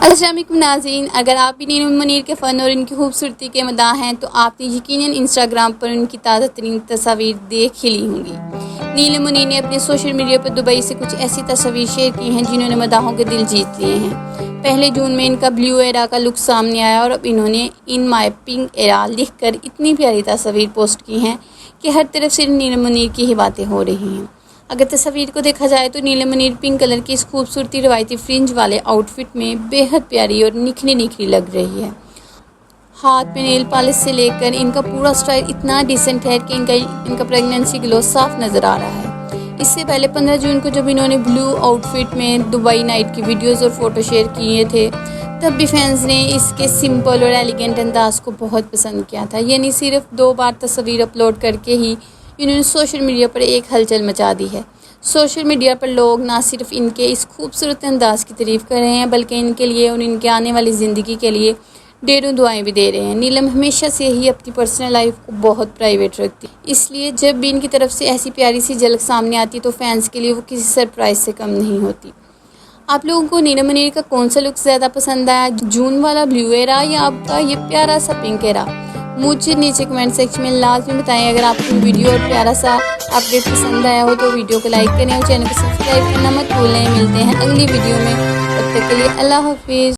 अस्सलाम वालेकुम नाज़रीन, अगर आप भी नीलम मुनीर के फ़न और इनकी खूबसूरती के मदाह हैं तो आपने यकीनन इंस्टाग्राम पर उनकी ताज़ा तरीन तस्वीर देख ही ली होंगी। नीलम मुनीर ने अपने सोशल मीडिया पर दुबई से कुछ ऐसी तस्वीर शेयर की हैं जिन्होंने मदाहों के दिल जीत लिए हैं। पहले जून में इनका ब्लू एरा का लुक सामने आया और अब इन्होंने इन माई पिंक एरा लिख कर इतनी प्यारी तस्वीर पोस्ट की हैं कि हर तरफ से नीलम मुनीर की ही बातें हो रही हैं। अगर तस्वीर को देखा जाए तो नीलम मुनीर पिंक कलर की इस खूबसूरती रवायती फ्रिंज वाले आउटफिट में बेहद प्यारी और निखरी निखरी लग रही है। हाथ में नेल पॉलिश से लेकर इनका पूरा स्टाइल इतना डिसेंट है कि इनका प्रेगनेंसी ग्लो साफ नज़र आ रहा है। इससे पहले 15 जून को जब इन्होंने ब्लू आउटफिट में दुबई नाइट की वीडियोज़ और फ़ोटो शेयर किए थे तब भी फैंस ने इसके सिंपल और एलिगेंट अंदाज को बहुत पसंद किया था। यानी सिर्फ 2 बार तस्वीर अपलोड करके ही इन्होंने सोशल मीडिया पर एक हलचल मचा दी है। सोशल मीडिया पर लोग ना सिर्फ इनके इस खूबसूरत अंदाज की तारीफ़ कर रहे हैं बल्कि इनके लिए और इनके आने वाली ज़िंदगी के लिए ढेरों दुआएं भी दे रहे हैं। नीलम हमेशा से ही अपनी पर्सनल लाइफ को बहुत प्राइवेट रखती, इसलिए जब भी इनकी तरफ से ऐसी प्यारी सी झलक सामने आती तो फैंस के लिए वो किसी सरप्राइज़ से कम नहीं होती। आप लोगों को नीलम मुनीर का कौन सा लुक ज़्यादा पसंद आया, जून वाला ब्लू एरा या आपका ये प्यारा सा पिंक एरा? मुझे नीचे कमेंट सेक्शन में लाजमी बताएं। अगर आपको वीडियो और प्यारा सा अपडेट पसंद आया हो तो वीडियो को लाइक करें और चैनल को सब्सक्राइब करना मत भूलें। मिलते हैं अगली वीडियो में, तब तक के लिए अल्लाह हाफिज़।